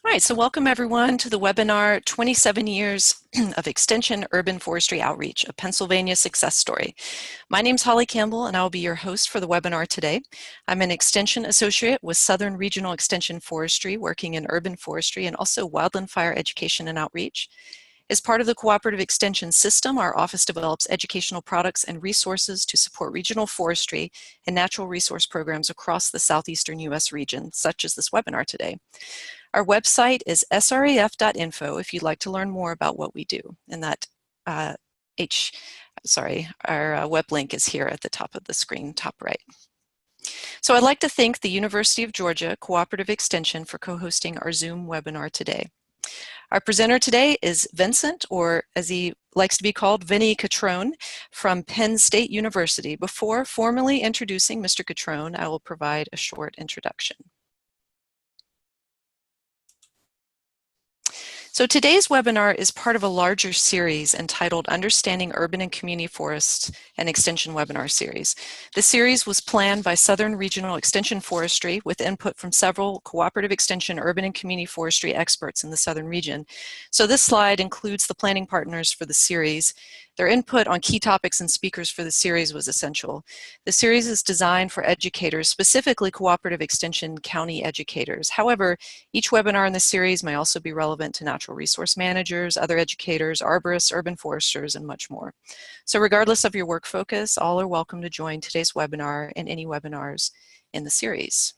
All right, so welcome everyone to the webinar, 27 Years of Extension Urban Forestry Outreach, a Pennsylvania Success Story. My name is Holly Campbell and I will be your host for the webinar today. I'm an Extension Associate with Southern Regional Extension Forestry, working in urban forestry and also wildland fire education and outreach. As part of the Cooperative Extension System, our office develops educational products and resources to support regional forestry and natural resource programs across the southeastern U.S. region, such as this webinar today. Our website is sref.info if you'd like to learn more about what we do. And that our web link is here at the top of the screen, top right. So I'd like to thank the University of Georgia Cooperative Extension for co-hosting our Zoom webinar today. Our presenter today is Vincent, or as he likes to be called, Vinny Catrone from Penn State University. Before formally introducing Mr. Catrone, I will provide a short introduction. So today's webinar is part of a larger series entitled Understanding Urban and Community Forests, an Extension webinar series. The series was planned by Southern Regional Extension Forestry with input from several cooperative extension urban and community forestry experts in the Southern region. So this slide includes the planning partners for the series. Their input on key topics and speakers for the series was essential. The series is designed for educators, specifically cooperative extension county educators. However, each webinar in the series may also be relevant to natural resource managers, other educators, arborists, urban foresters, and much more. So regardless of your work focus, all are welcome to join today's webinar and any webinars in the series.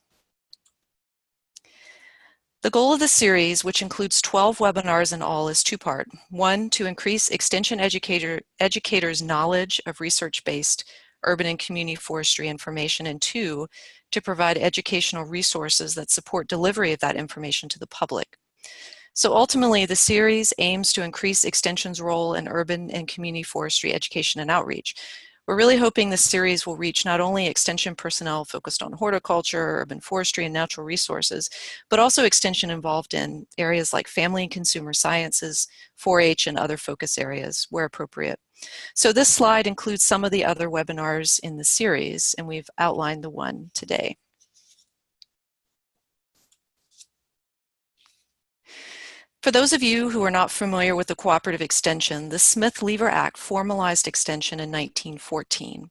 The goal of the series, which includes 12 webinars in all, is two-part. One, to increase extension educators' knowledge of research-based urban and community forestry information, and two, to provide educational resources that support delivery of that information to the public. So ultimately, the series aims to increase Extension's role in urban and community forestry education and outreach. We're really hoping this series will reach not only Extension personnel focused on horticulture, urban forestry, and natural resources, but also Extension involved in areas like family and consumer sciences, 4-H, and other focus areas where appropriate. So this slide includes some of the other webinars in the series, and we've outlined the one today. For those of you who are not familiar with the cooperative extension, the Smith-Lever Act formalized extension in 1914,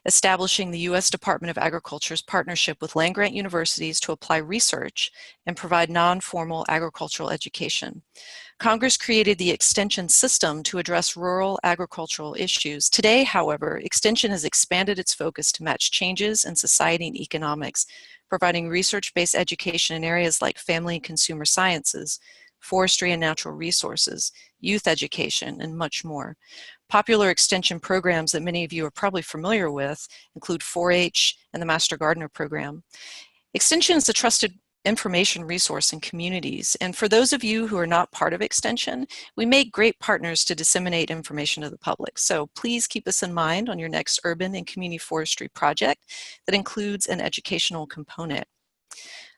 establishing the U.S. Department of Agriculture's partnership with land-grant universities to apply research and provide non-formal agricultural education. Congress created the extension system to address rural agricultural issues. Today, however, extension has expanded its focus to match changes in society and economics, providing research-based education in areas like family and consumer sciences, forestry and natural resources, youth education, and much more. Popular extension programs that many of you are probably familiar with include 4-H and the Master Gardener program. Extension is a trusted information resource in communities, and for those of you who are not part of Extension, we make great partners to disseminate information to the public. So please keep us in mind on your next urban and community forestry project that includes an educational component.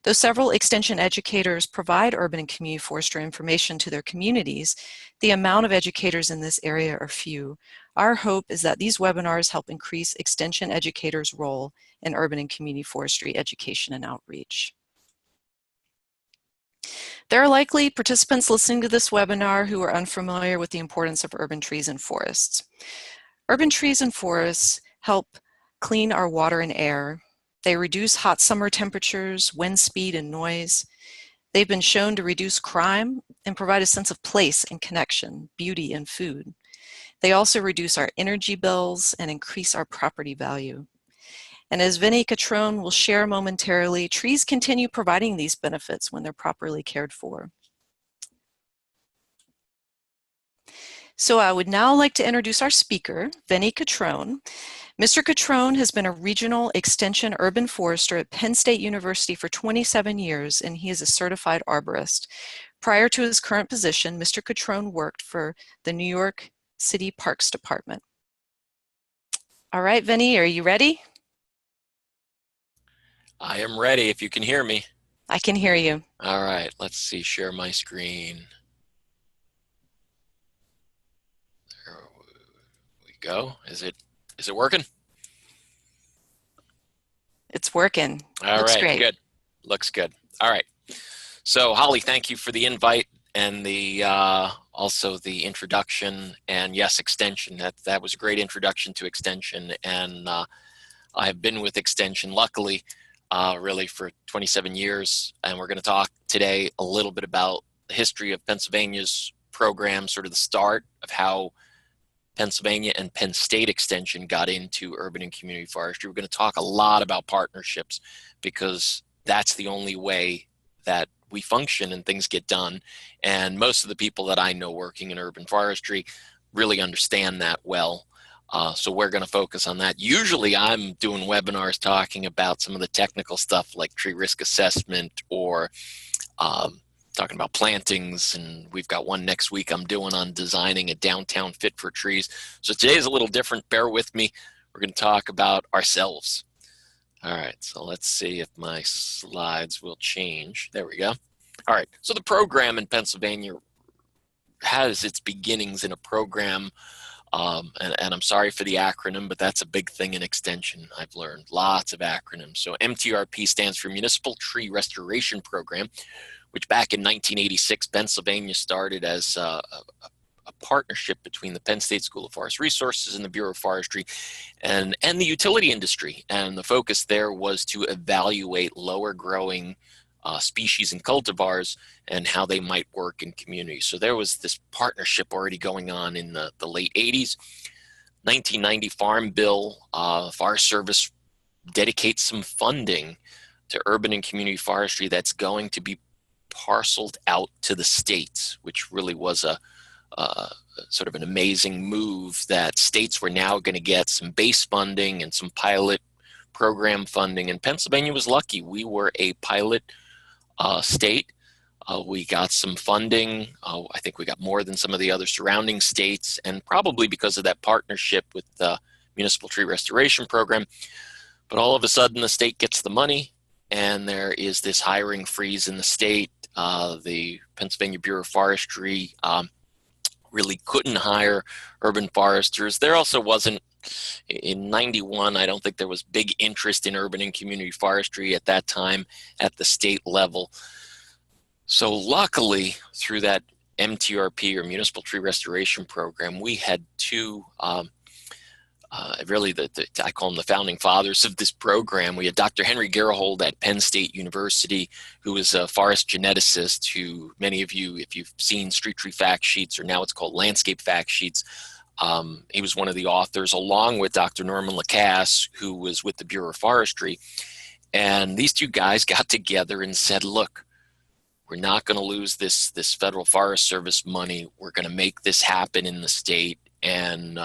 Though several extension educators provide urban and community forestry information to their communities, the amount of educators in this area are few. Our hope is that these webinars help increase extension educators' role in urban and community forestry education and outreach. There are likely participants listening to this webinar who are unfamiliar with the importance of urban trees and forests. Urban trees and forests help clean our water and air. They reduce hot summer temperatures, wind speed, and noise. They've been shown to reduce crime and provide a sense of place and connection, beauty, and food. They also reduce our energy bills and increase our property value. And as Vinny Catrone will share momentarily, trees continue providing these benefits when they're properly cared for. So I would now like to introduce our speaker, Vinny Catrone. Mr. Catrone has been a regional extension urban forester at Penn State University for 27 years, and he is a certified arborist. Prior to his current position, Mr. Catrone worked for the New York City Parks Department. All right, Vinny, are you ready? I am ready, if you can hear me. I can hear you. All right, let's see, share my screen. There we go. Is it working? It's working. All Looks right, great. good. Looks good. All right. So Holly, thank you for the invite and the also the introduction, and yes, extension. That was a great introduction to extension, and I have been with extension, luckily, really for 27 years, and we're going to talk today a little bit about the history of Pennsylvania's program, sort of the start of how Pennsylvania and Penn State Extension got into urban and community forestry. We're going to talk a lot about partnerships because that's the only way that we function and things get done. And most of the people that I know working in urban forestry really understand that well. So we're going to focus on that. Usually I'm doing webinars talking about some of the technical stuff like tree risk assessment or talking about plantings, and we've got one next week I'm doing on designing a downtown fit for trees. So today's a little different. Bear with me. We're going to talk about ourselves. All right, so let's see if my slides will change. There we go. All right, so the program in Pennsylvania has its beginnings in a program, and I'm sorry for the acronym, but that's a big thing in extension. I've learned lots of acronyms. So MTRP stands for Municipal Tree Restoration Program, which back in 1986, Pennsylvania started as a partnership between the Penn State School of Forest Resources and the Bureau of Forestry and the utility industry. And the focus there was to evaluate lower growing species and cultivars and how they might work in communities. So there was this partnership already going on in the late 80s. 1990 Farm Bill, Forest Service dedicates some funding to urban and community forestry that's going to be parceled out to the states, which really was a sort of an amazing move, that states were now going to get some base funding and some pilot program funding. And Pennsylvania was lucky. We were a pilot state. We got some funding. I think we got more than some of the other surrounding states, and probably because of that partnership with the Municipal Tree Restoration Program. But all of a sudden, the state gets the money, and there is this hiring freeze in the state. The Pennsylvania Bureau of Forestry really couldn't hire urban foresters. There also wasn't, in 91, I don't think there was big interest in urban and community forestry at that time at the state level. So luckily, through that MTRP, or Municipal Tree Restoration Program, we had two really, I call them the founding fathers of this program. We had Dr. Henry Gerhold at Penn State University, who is a forest geneticist, who many of you, if you've seen Street Tree Fact Sheets, or now it's called Landscape Fact Sheets, he was one of the authors, along with Dr. Norman Lacasse, who was with the Bureau of Forestry. And these two guys got together and said, look, we're not going to lose this Federal Forest Service money. We're going to make this happen in the state. And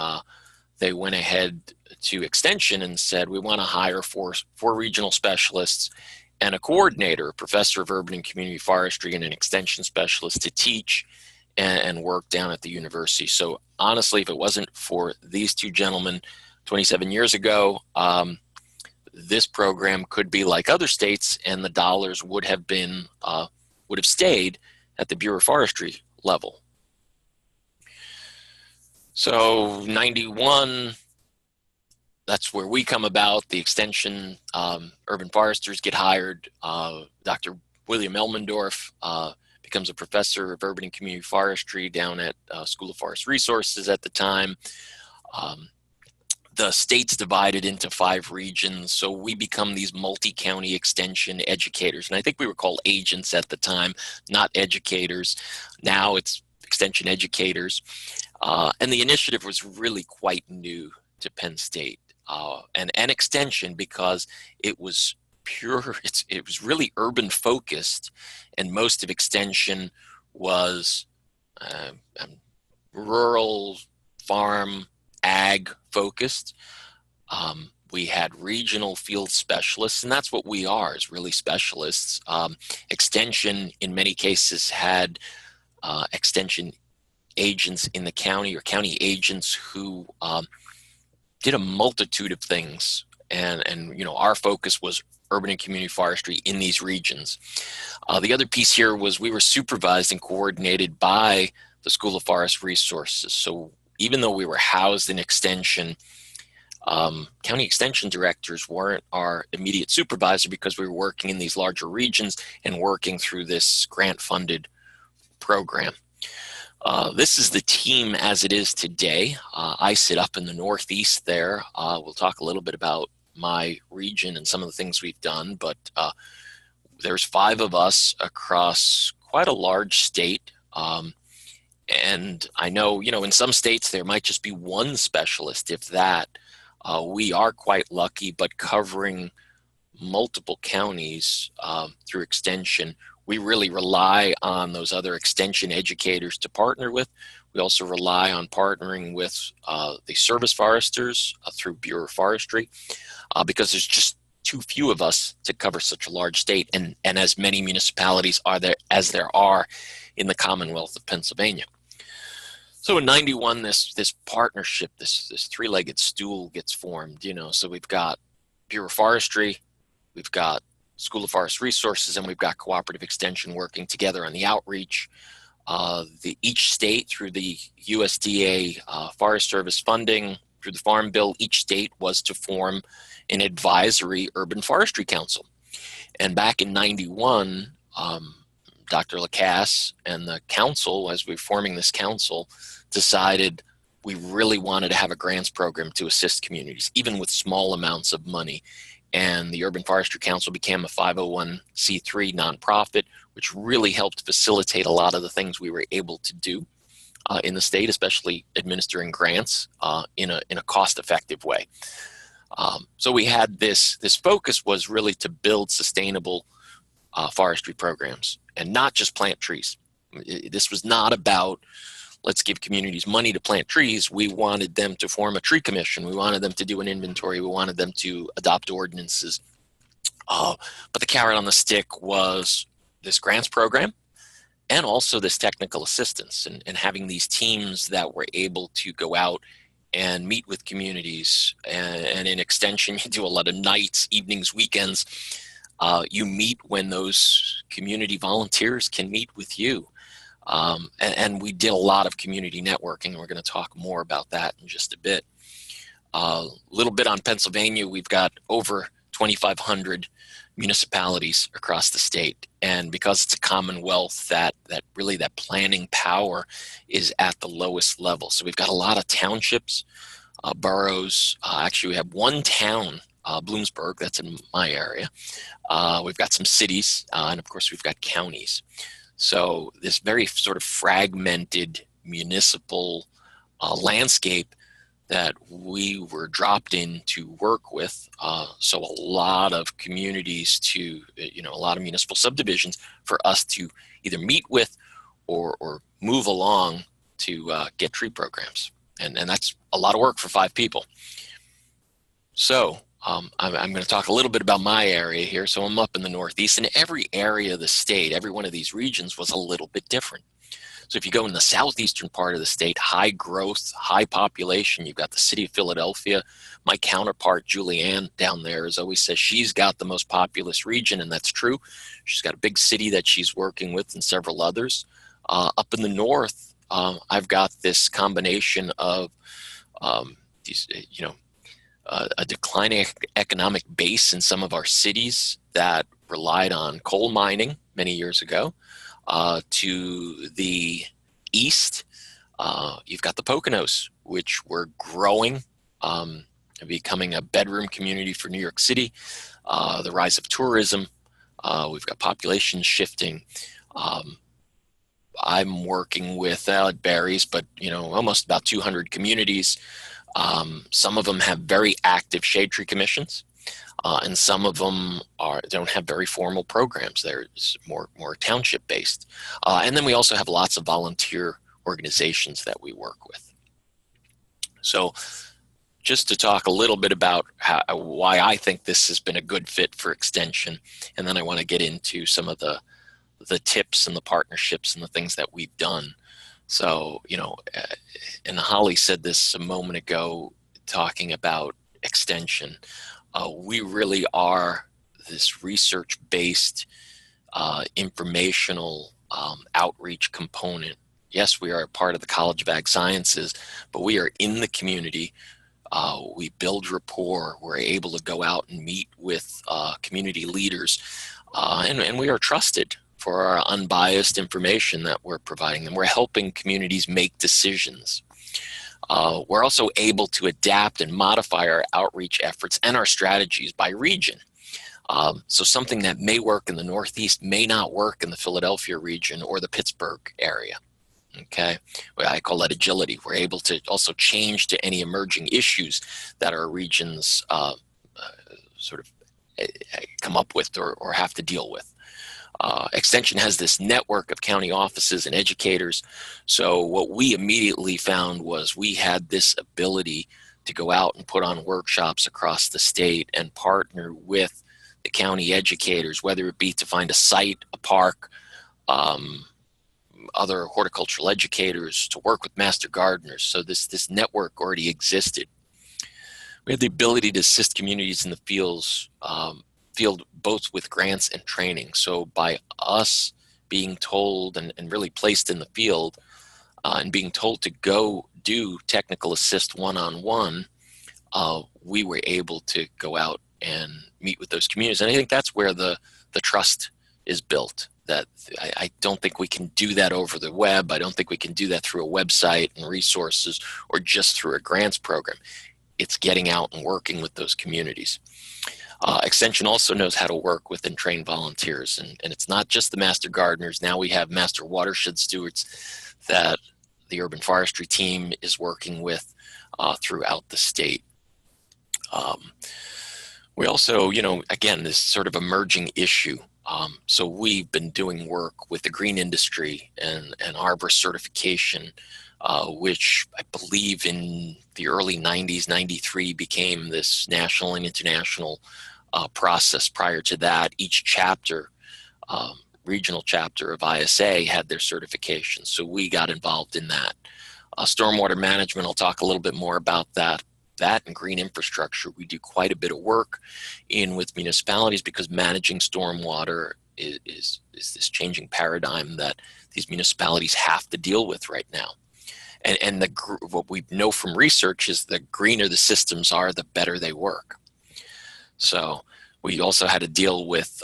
they went ahead to extension and said, we want to hire four regional specialists and a coordinator, a professor of urban and community forestry, and an extension specialist to teach and work down at the university. So honestly, if it wasn't for these two gentlemen 27 years ago, this program could be like other states, and the dollars would have stayed at the Bureau of Forestry level. So 91, that's where we come about. The extension urban foresters get hired. Dr. William Elmendorf becomes a professor of urban and community forestry down at School of Forest Resources at the time. The state's divided into 5 regions, so we become these multi-county extension educators. And I think we were called agents at the time, not educators. Now it's extension educators. And the initiative was really quite new to Penn State and extension, because it was it was really urban focused, and most of extension was rural, farm, ag focused. We had regional field specialists, and that's what we are, is really specialists. Extension in many cases had extension agents in the county, or county agents who did a multitude of things, and you know, our focus was urban and community forestry in these regions. The other piece here was we were supervised and coordinated by the School of Forest Resources. So even though we were housed in extension, County extension directors weren't our immediate supervisor because we were working in these larger regions and working through this grant-funded program. This is the team as it is today. I sit up in the Northeast there. We'll talk a little bit about my region and some of the things we've done, but there's 5 of us across quite a large state. And I know, in some states there might just be one specialist, if that. We are quite lucky, but covering multiple counties through extension, we really rely on those other extension educators to partner with. We also rely on partnering with the service foresters through Bureau of Forestry because there's just too few of us to cover such a large state and as many municipalities are there as there are in the Commonwealth of Pennsylvania. So in 91, this partnership, this three-legged stool gets formed, so we've got Bureau of Forestry, we've got School of Forest Resources, and we've got Cooperative Extension working together on the outreach. Each state, through the USDA Forest Service funding, through the Farm Bill, each state was to form an advisory urban forestry council. And back in 91, Dr. Lacasse and the council, as we were forming this council, decided we really wanted to have a grants program to assist communities, even with small amounts of money. And the Urban Forestry Council became a 501c3 nonprofit, which really helped facilitate a lot of the things we were able to do in the state, especially administering grants in a cost-effective way. So we had this focus was really to build sustainable forestry programs and not just plant trees. This was not about let's give communities money to plant trees. We wanted them to form a tree commission. We wanted them to do an inventory. We wanted them to adopt ordinances. But the carrot on the stick was this grants program and also this technical assistance and having these teams that were able to go out and meet with communities. And in extension, you do a lot of nights, evenings, weekends. You meet when those community volunteers can meet with you. And we did a lot of community networking. We're going to talk more about that in just a bit. A little bit on Pennsylvania. We've got over 2,500 municipalities across the state. And because it's a commonwealth, that planning power is at the lowest level. So we've got a lot of townships, boroughs. Actually, we have one town, Bloomsburg, that's in my area. We've got some cities, and of course we've got counties. So this very sort of fragmented municipal landscape that we were dropped in to work with. So a lot of communities a lot of municipal subdivisions for us to either meet with or move along to get tree programs. And that's a lot of work for 5 people. So I'm going to talk a little bit about my area here. So I'm up in the Northeast, and every area of the state, every one of these regions was a little bit different. So if you go in the southeastern part of the state, high growth, high population, you've got the city of Philadelphia. My counterpart, Julianne, down there, always says she's got the most populous region, and that's true. She's got a big city that she's working with and several others. Up in the north, I've got this combination of these, a declining economic base in some of our cities that relied on coal mining many years ago. To the east, you've got the Poconos, which were growing, becoming a bedroom community for New York City. The rise of tourism. We've got population shifting. I'm working with, it varies, but almost about 200 communities. Some of them have very active shade tree commissions, and some of them don't have very formal programs. They're more township based. And then we also have lots of volunteer organizations that we work with. So just to talk a little bit about why I think this has been a good fit for extension, and then I want to get into some of the tips and the partnerships and the things that we've done. So, and Holly said this a moment ago, talking about extension. We really are this research-based, informational outreach component. Yes, we are a part of the College of Ag Sciences, but we are in the community. We build rapport. We're able to go out and meet with community leaders, and we are trusted for our unbiased information that we're providing them. We're helping communities make decisions. We're also able to adapt and modify our outreach efforts and our strategies by region. So something that may work in the Northeast may not work in the Philadelphia region or the Pittsburgh area. Okay, well, I call that agility. We're able to also change to any emerging issues that our regions sort of come up with or have to deal with. Extension has this network of county offices and educators. So what we immediately found was we had this ability to go out and put on workshops across the state and partner with the county educators, whether it be to find a site, a park, other horticultural educators, to work with master gardeners. So this network already existed. We had the ability to assist communities in the field both with grants and training. So by us being told and really placed in the field and being told to go do technical assist one-on-one, we were able to go out and meet with those communities. And I think that's where the trust is built. That I don't think we can do that over the web. I don't think we can do that through a website and resources or just through a grants program. It's getting out and working with those communities. Extension also knows how to work with and train volunteers. And it's not just the master gardeners. Now we have master watershed stewards that the urban forestry team is working with throughout the state. We also, again, this sort of emerging issue. So we've been doing work with the green industry and arborist certification, which I believe in the early 90s, 93, became this national and international process. Prior to that, each chapter, regional chapter of ISA had their certification. So we got involved in that. Stormwater management, I'll talk a little bit more about that. That and green infrastructure, we do quite a bit of work in with municipalities because managing stormwater is this changing paradigm that these municipalities have to deal with right now. And what we know from research is the greener the systems are, the better they work. So we also had to deal with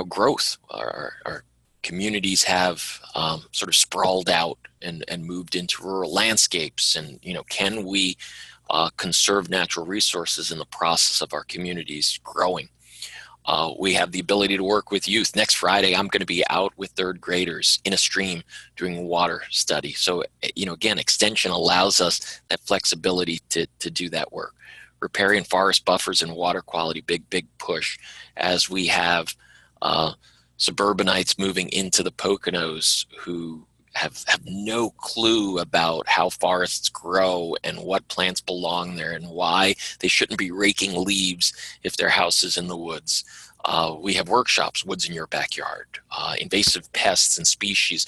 growth. Our communities have sort of sprawled out and moved into rural landscapes, and can we conserve natural resources in the process of our communities growing? We have the ability to work with youth. Next Friday, I'm going to be out with third graders in a stream doing a water study. So, again, extension allows us that flexibility to do that work. Riparian forest buffers and water quality, big push as we have suburbanites moving into the Poconos who have no clue about how forests grow and what plants belong there and why they shouldn't be raking leaves if their house is in the woods. We have workshops, Woods in Your Backyard, invasive pests and species.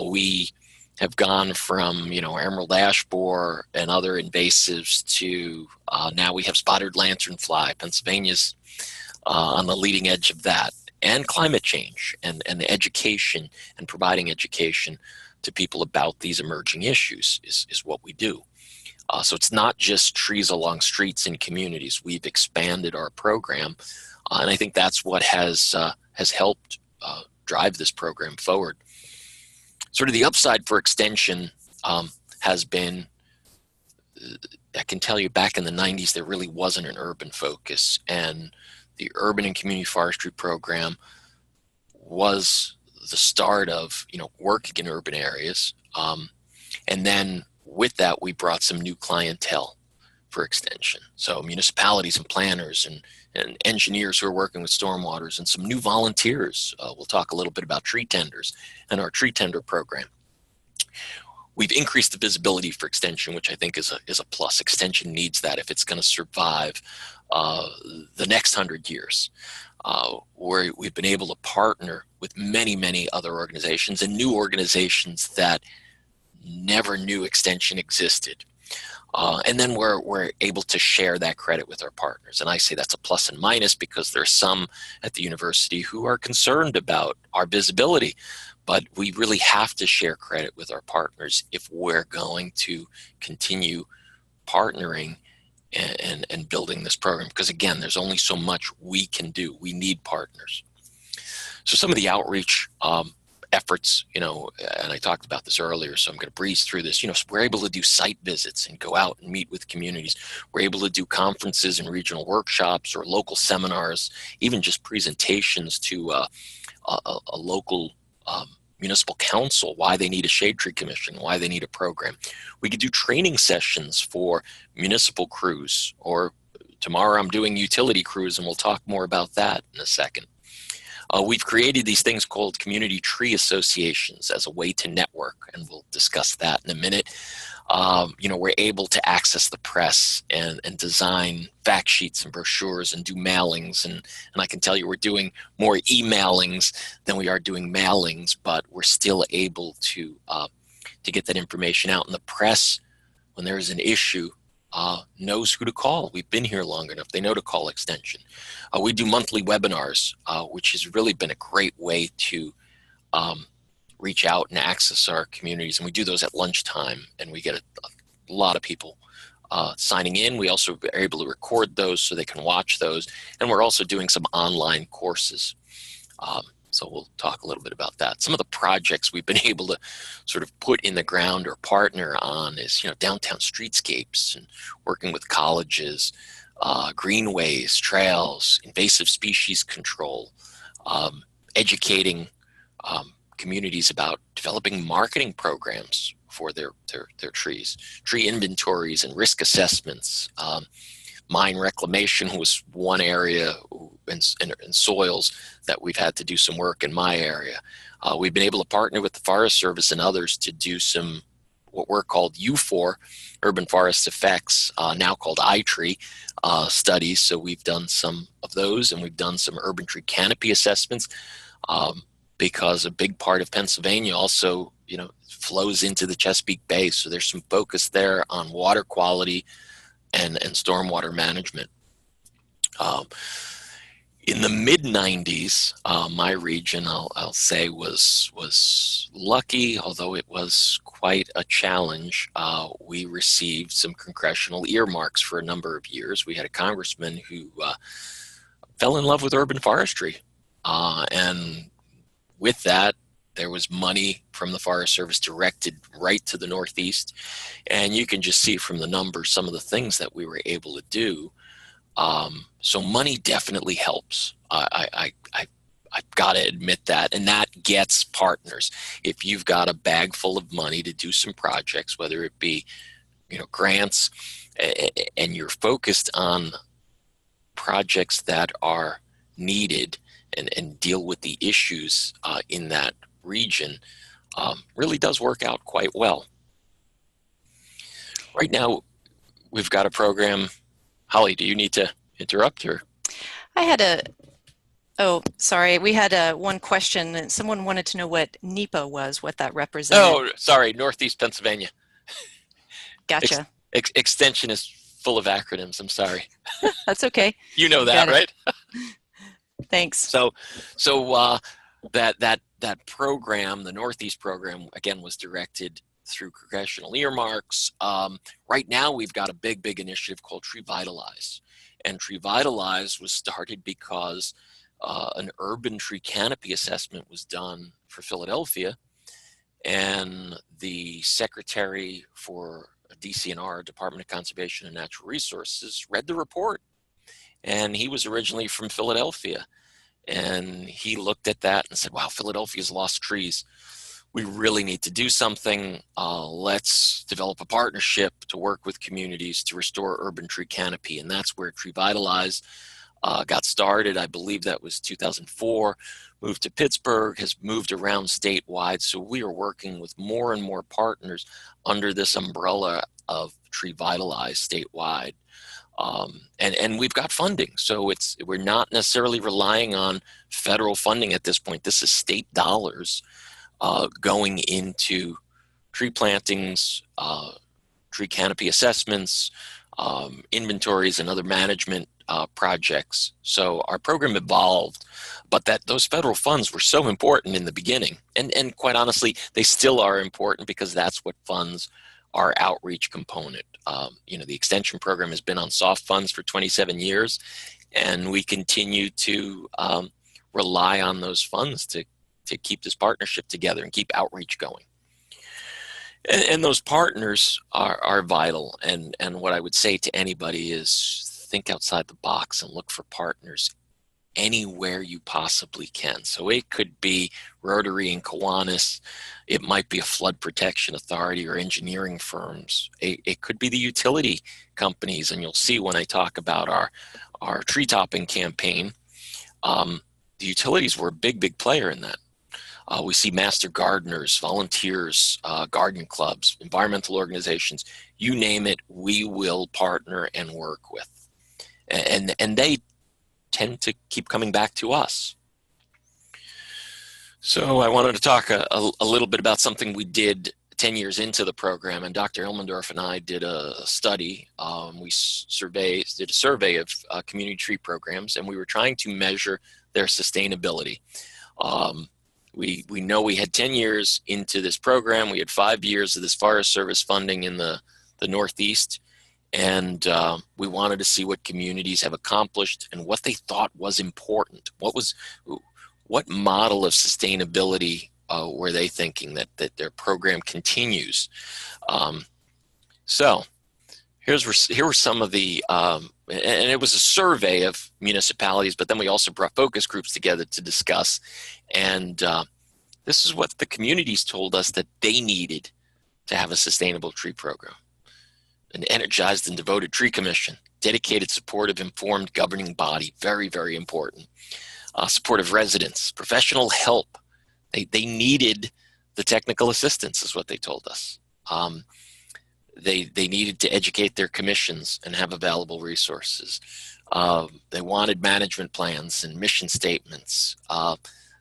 We have gone from, emerald ash borer and other invasives to now we have spotted lanternfly. Pennsylvania's on the leading edge of that. And climate change and the education and providing education to people about these emerging issues is what we do. So it's not just trees along streets and communities. We've expanded our program, and I think that's what has helped drive this program forward. Sort of the upside for extension has been, I can tell you back in the 90s, there really wasn't an urban focus, and the urban and community forestry program was the start of, working in urban areas. And then with that, we brought some new clientele for extension. So municipalities and planners and engineers who are working with stormwaters and some new volunteers. We'll talk a little bit about tree tenders and our tree tender program. We've increased the visibility for extension, which I think is a plus. Extension needs that if it's going to survive the next 100 years. Where we've been able to partner with many other organizations and new organizations that never knew extension existed. And then we're able to share that credit with our partners. And I say that's a plus and minus because there's some at the university who are concerned about our visibility. But we really have to share credit with our partners if we're going to continue partnering and building this program, because again, there's only so much we can do. We need partners. So some of the outreach efforts, and I talked about this earlier, so I'm going to breeze through this. So we're able to do site visits and go out and meet with communities. We're able to do conferences and regional workshops or local seminars, even just presentations to a local municipal council, why they need a shade tree commission, why they need a program. We could do training sessions for municipal crews, or tomorrow I'm doing utility crews, and we'll talk more about that in a second. We've created these things called community tree associations as a way to network, and we'll discuss that in a minute. We're able to access the press and design fact sheets and brochures and do mailings. And I can tell you we're doing more emailings than we are doing mailings, but we're still able to get that information out. And the press, when there is an issue, knows who to call. We've been here long enough. They know to call Extension. We do monthly webinars, which has really been a great way to reach out and access our communities. And we do those at lunchtime, and we get a lot of people signing in. We also are able to record those so they can watch those. And we're also doing some online courses. So we'll talk a little bit about that. Some of the projects we've been able to sort of put in the ground or partner on is, downtown streetscapes and working with colleges, greenways, trails, invasive species control, educating communities about developing marketing programs for their trees, tree inventories and risk assessments. Mine reclamation was one area, and soils that we've had to do some work in my area. We've been able to partner with the Forest Service and others to do some what were called U4, urban forest effects, now called iTree studies. So we've done some of those, and we've done some urban tree canopy assessments, because a big part of Pennsylvania also, flows into the Chesapeake Bay. So there's some focus there on water quality and stormwater management. In the mid-90s, my region, I'll say, was lucky, although it was quite a challenge. We received some congressional earmarks for a number of years. We had a congressman who fell in love with urban forestry. And with that, there was money from the Forest Service directed right to the Northeast. And you can just see from the numbers some of the things that we were able to do. So money definitely helps. I've got to admit that. And that gets partners. If you've got a bag full of money to do some projects, whether it be, grants, and you're focused on projects that are needed and deal with the issues in that region, really does work out quite well. Right now, we've got a program. Holly, do you need to interrupt her? I had we had one question. Someone wanted to know what NEPA was, what that represented. Oh, sorry, Northeast Pennsylvania. Gotcha. Extension is full of acronyms. I'm sorry. That's okay. You know that, right? Thanks. So that program, the Northeast program, again, was directed through congressional earmarks. Right now, we've got a big initiative called Tree Vitalize. And Tree Vitalize was started because an urban tree canopy assessment was done for Philadelphia. And the secretary for DCNR, Department of Conservation and Natural Resources, read the report. And he was originally from Philadelphia. And he looked at that and said, wow, Philadelphia's lost trees. We really need to do something. Let's develop a partnership to work with communities to restore urban tree canopy. And that's where Tree Vitalize got started. I believe that was 2004, moved to Pittsburgh, has moved around statewide. So we are working with more and more partners under this umbrella of Tree Vitalize statewide. And we've got funding. So we're not necessarily relying on federal funding at this point. This is state dollars going into tree plantings, tree canopy assessments, inventories, and other management projects. So our program evolved, but those federal funds were so important in the beginning. And quite honestly, they still are important because that's what funds our outreach component. The extension program has been on soft funds for 27 years, and we continue to rely on those funds to keep this partnership together and keep outreach going. And those partners are vital. And what I would say to anybody is think outside the box and look for partners anywhere you possibly can. So it could be Rotary and Kiwanis. It might be a flood protection authority or engineering firms. It could be the utility companies. And you'll see when I talk about our tree topping campaign, the utilities were a big player in that. We see master gardeners, volunteers, garden clubs, environmental organizations, you name it, we will partner and work with. And they tend to keep coming back to us. So I wanted to talk a little bit about something we did 10 years into the program, and Dr. Elmendorf and I did a study. We did a survey of community tree programs, and we were trying to measure their sustainability. We know we had 10 years into this program. We had 5 years of this Forest Service funding in the Northeast. And we wanted to see what communities have accomplished and what they thought was important. What model of sustainability were they thinking that their program continues? So here were some of the, and it was a survey of municipalities, but then we also brought focus groups together to discuss. And this is what the communities told us that they needed to have a sustainable tree program. An energized and devoted tree commission, dedicated, supportive, informed governing body, very, very important. Supportive residents, professional help. They needed the technical assistance is what they told us. They needed to educate their commissions and have available resources. They wanted management plans and mission statements.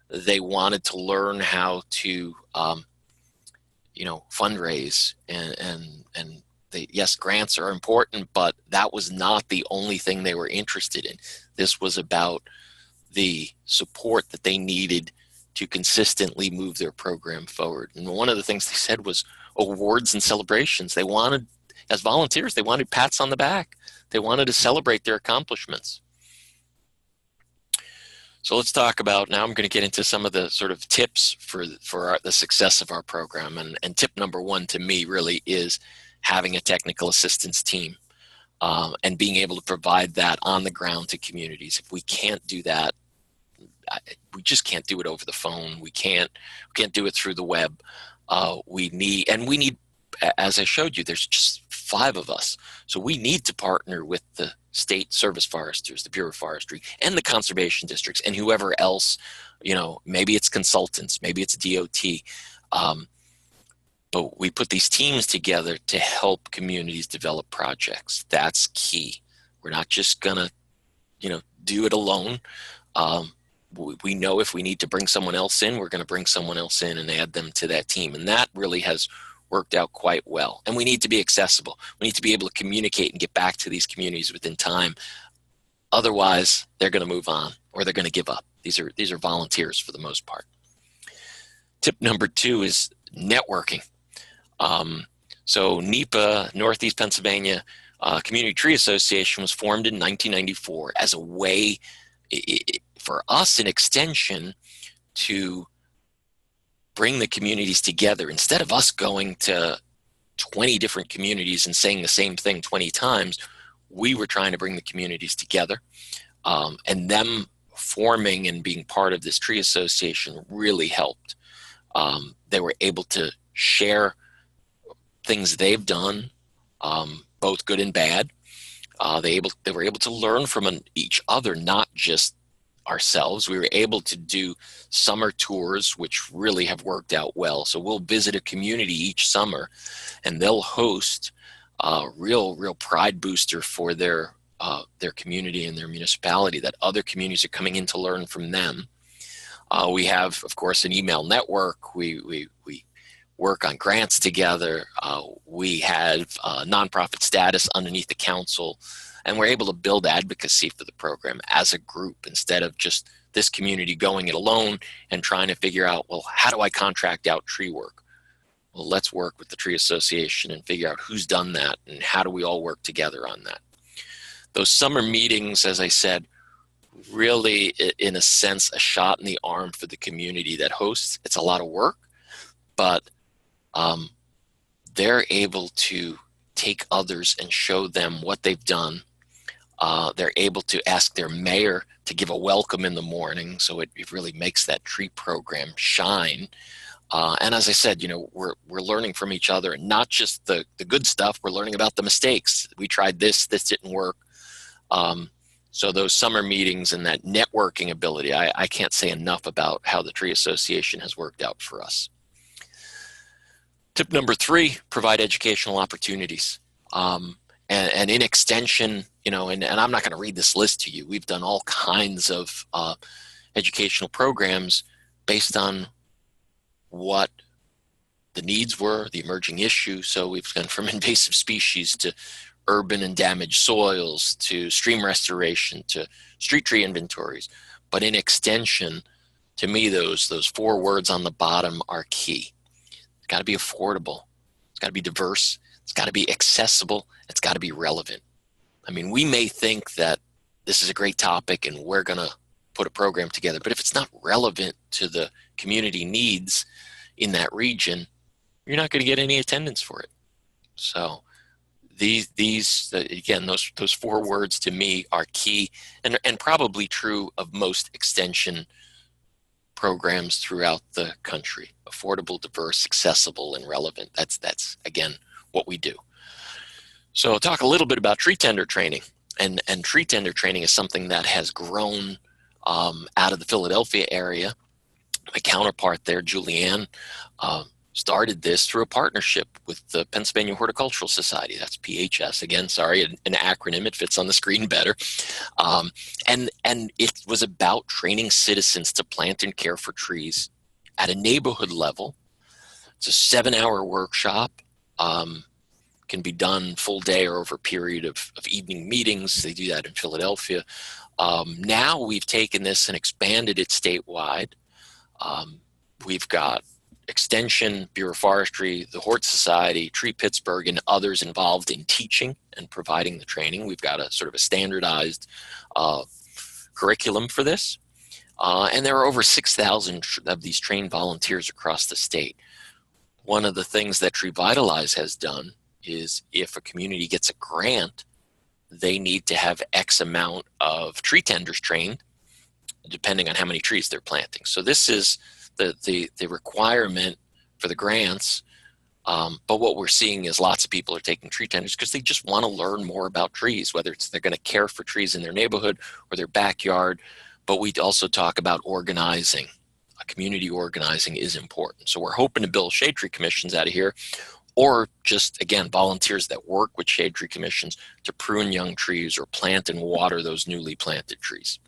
They wanted to learn how to, fundraise and yes, grants are important, but that was not the only thing they were interested in. This was about the support that they needed to consistently move their program forward. And one of the things they said was awards and celebrations. They wanted, as volunteers, they wanted pats on the back. They wanted to celebrate their accomplishments. So let's talk about, now I'm going to get into some of the sort of tips for the success of our program. And tip number one to me really is having a technical assistance team and being able to provide that on the ground to communities. If we can't do that, we just can't do it over the phone. We can't do it through the web. We need, as I showed you, there's just 5 of us. So we need to partner with the state service foresters, the Bureau of Forestry, and the conservation districts, and whoever else, maybe it's consultants, maybe it's DOT. But we put these teams together to help communities develop projects. That's key. We're not just gonna, do it alone. We know if we need to bring someone else in, we're gonna bring someone else in and add them to that team. And that really has worked out quite well. And we need to be accessible. We need to be able to communicate and get back to these communities within time. Otherwise, they're gonna move on or they're gonna give up. These are volunteers for the most part. Tip number 2 is networking. So NEPA, Northeast Pennsylvania Community Tree Association, was formed in 1994 as a way for us in extension to bring the communities together. Instead of us going to 20 different communities and saying the same thing 20 times, we were trying to bring the communities together, and them forming and being part of this tree association really helped. They were able to share things they've done, both good and bad. They were able to learn from each other, not just ourselves. We were able to do summer tours, which really have worked out well. So we'll visit a community each summer, and they'll host a real pride booster for their community and their municipality, that other communities are coming in to learn from them. We have, of course, an email network. We work on grants together. We have nonprofit status underneath the council, and we're able to build advocacy for the program as a group instead of just this community going it alone and trying to figure out, well, how do I contract out tree work? Well, let's work with the tree association and figure out who's done that and how do we all work together on that. Those summer meetings, as I said, really, in a sense, a shot in the arm for the community that hosts. It's a lot of work, but they're able to take others and show them what they've done. They're able to ask their mayor to give a welcome in the morning, so it really makes that tree program shine. And as I said, we're learning from each other, and not just the good stuff. We're learning about the mistakes. We tried this didn't work. So those summer meetings and that networking ability, I can't say enough about how the Tree Association has worked out for us. Tip number 3, provide educational opportunities. And in extension, and I'm not going to read this list to you. We've done all kinds of educational programs based on what the needs were, the emerging issue. So we've gone from invasive species to urban and damaged soils to stream restoration to street tree inventories. But in extension, to me, those 4 words on the bottom are key. It's got to be affordable. It's got to be diverse. It's got to be accessible. It's got to be relevant. I mean, we may think that this is a great topic and we're going to put a program together, but if it's not relevant to the community needs in that region, you're not going to get any attendance for it. So these again, those 4 words to me are key, and probably true of most extension programs throughout the country. Affordable, diverse, accessible, and relevant. That's again what we do. So I'll talk a little bit about tree tender training. And tree tender training is something that has grown out of the Philadelphia area. My counterpart there, Julianne, started this through a partnership with the Pennsylvania Horticultural Society. That's PHS. Again, sorry, an acronym. It fits on the screen better. And it was about training citizens to plant and care for trees at a neighborhood level. It's a 7-hour workshop. Can be done full day or over a period of evening meetings. They do that in Philadelphia. Now we've taken this and expanded it statewide. We've got Extension, Bureau of Forestry, the Hort Society, Tree Pittsburgh, and others involved in teaching and providing the training. We've got a sort of a standardized curriculum for this. And there are over 6,000 of these trained volunteers across the state. One of the things that Tree Vitalize has done is if a community gets a grant, they need to have X amount of tree tenders trained, depending on how many trees they're planting. So this is the requirement for the grants. But what we're seeing is lots of people are taking tree tenders because they just want to learn more about trees, whether it's they're going to care for trees in their neighborhood or their backyard. But we also talk about organizing. Community organizing is important. So we're hoping to build shade tree commissions out of here, or just, again, volunteers that work with shade tree commissions to prune young trees or plant and water those newly planted trees.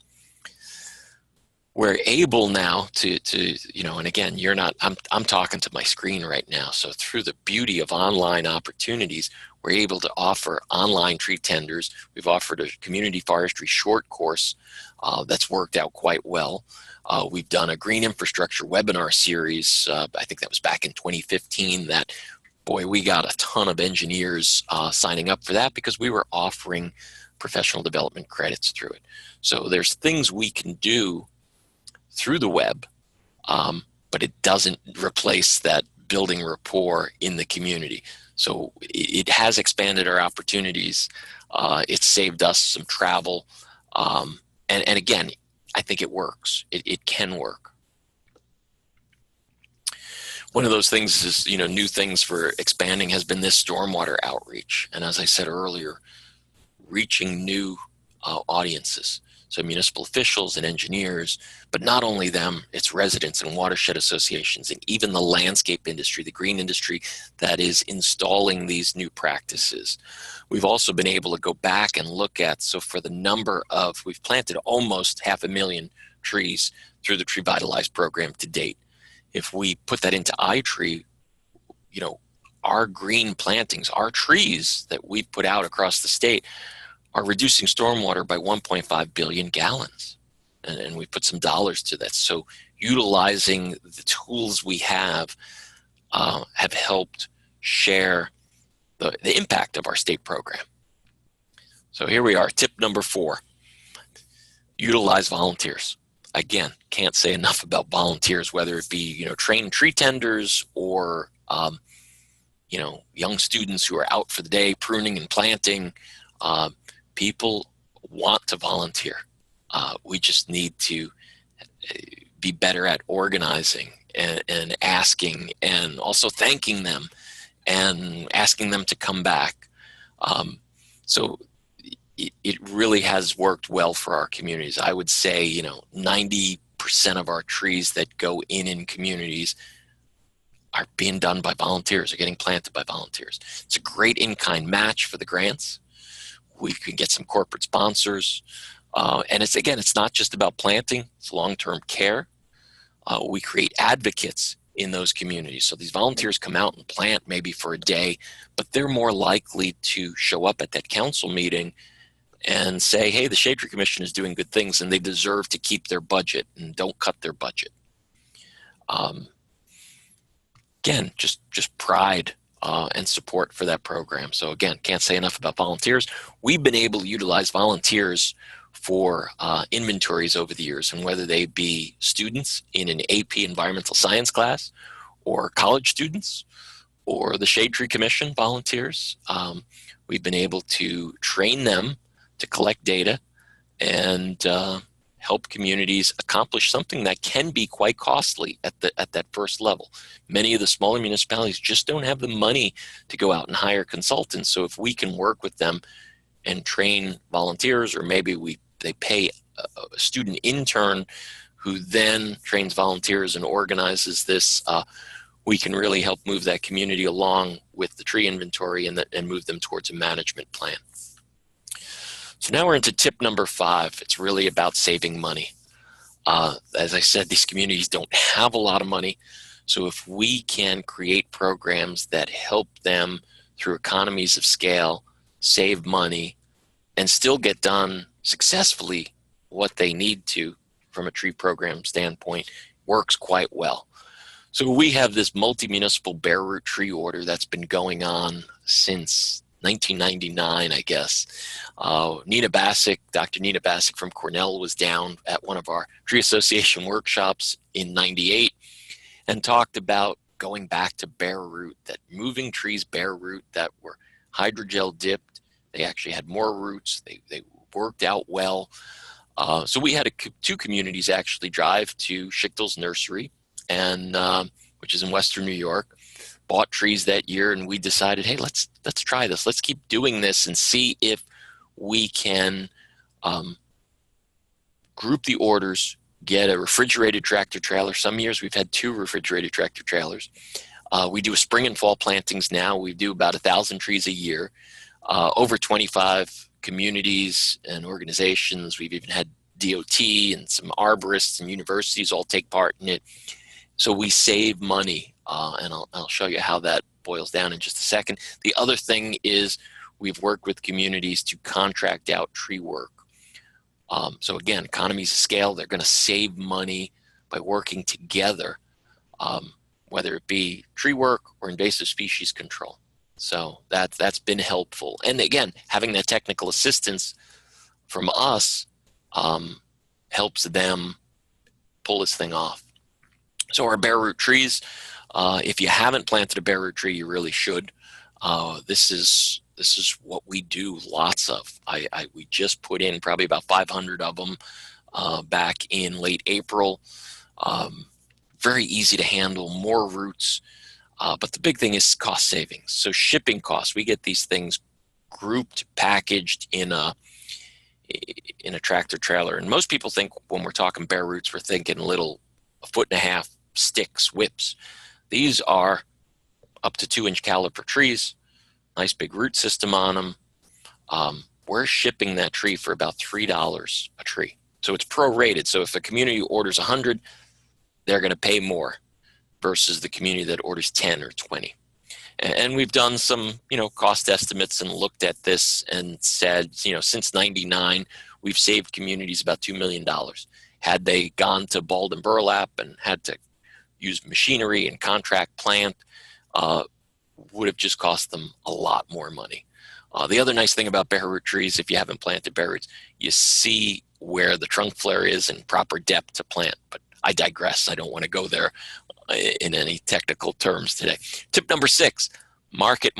We're able now to and again, I'm talking to my screen right now. So through the beauty of online opportunities, we're able to offer online tree tenders. We've offered a community forestry short course that's worked out quite well. We've done a green infrastructure webinar series. I think that was back in 2015 that, boy, we got a ton of engineers signing up for that because we were offering professional development credits through it. So there's things we can do through the web, but it doesn't replace that building rapport in the community. So it has expanded our opportunities. It's saved us some travel. And again, I think it works. It can work. One of those things is, new things for expanding has been this stormwater outreach. And as I said earlier, reaching new audiences. So municipal officials and engineers, but not only them, it's residents and watershed associations and even the landscape industry, the green industry that is installing these new practices. We've also been able to go back and look at, so for the number of, we've planted almost 500,000 trees through the Tree Vitalize program to date. If we put that into iTree, our green plantings, our trees that we put out across the state are reducing stormwater by 1.5 billion gallons. And we put some dollars to that. So utilizing the tools we have, have helped share the impact of our state program. So here we are, tip number 4, utilize volunteers. Again, can't say enough about volunteers, whether it be, trained tree tenders or, young students who are out for the day pruning and planting. People want to volunteer. We just need to be better at organizing and asking, and also thanking them and asking them to come back. So it really has worked well for our communities. I would say, 90% of our trees that go in communities are being done by volunteers, are getting planted by volunteers. It's a great in-kind match for the grants. We can get some corporate sponsors. And it's not just about planting, it's long-term care. We create advocates in those communities. So these volunteers come out and plant maybe for a day, but they're more likely to show up at that council meeting and say, hey, the Shade Tree Commission is doing good things and they deserve to keep their budget, and don't cut their budget. Again, just pride and support for that program. So again, can't say enough about volunteers. We've been able to utilize volunteers for inventories over the years, and whether they be students in an AP environmental science class, or college students, or the Shade Tree Commission volunteers, we've been able to train them to collect data and help communities accomplish something that can be quite costly at that first level. Many of the smaller municipalities just don't have the money to go out and hire consultants. So if we can work with them and train volunteers, or maybe they pay a student intern who then trains volunteers and organizes this, we can really help move that community along with the tree inventory and move them towards a management plan. So now we're into tip number 5. It's really about saving money. As I said, these communities don't have a lot of money. So if we can create programs that help them through economies of scale, save money, and still get done successfully what they need to from a tree program standpoint, works quite well. So we have this multi-municipal bare root tree order that's been going on since 1999, I guess. Dr. Nina Bassick from Cornell was down at one of our tree association workshops in '98 and talked about going back to bare root, that moving trees bare root that were hydrogel dipped. They actually had more roots. They worked out well. So we had 2 communities actually drive to Schichtel's nursery, and which is in Western New York. Bought trees that year, and we decided, hey, let's try this. Let's keep doing this and see if we can group the orders, get a refrigerated tractor trailer. Some years we've had 2 refrigerated tractor trailers. We do spring and fall plantings now. We do about 1,000 trees a year. Over 25 communities and organizations. We've even had DOT and some arborists and universities all take part in it. So we save money, and I'll show you how that boils down in just a second. The other thing is we've worked with communities to contract out tree work. So again, economies of scale, they're going to save money by working together, whether it be tree work or invasive species control. So that's been helpful. And again, having that technical assistance from us helps them pull this thing off. So our bare root trees, if you haven't planted a bare root tree, you really should. This is what we do lots of. We just put in probably about 500 of them back in late April. Very easy to handle, more roots. But the big thing is cost savings. So shipping costs, we get these things grouped, packaged in a tractor trailer. And most people think when we're talking bare roots, we're thinking little 1.5-foot sticks, whips. These are up to 2-inch caliper trees, nice big root system on them. We're shipping that tree for about $3 a tree. So it's prorated. So if a community orders 100, they're going to pay more versus the community that orders 10 or 20. And we've done some, cost estimates and looked at this and said, since '99, we've saved communities about $2 million. Had they gone to balled and burlap and had to used machinery and contract plant, would have just cost them a lot more money. The other nice thing about bare root trees, if you haven't planted bare roots, you see where the trunk flare is and proper depth to plant. But I digress. I don't want to go there in any technical terms today. Tip number 6, market.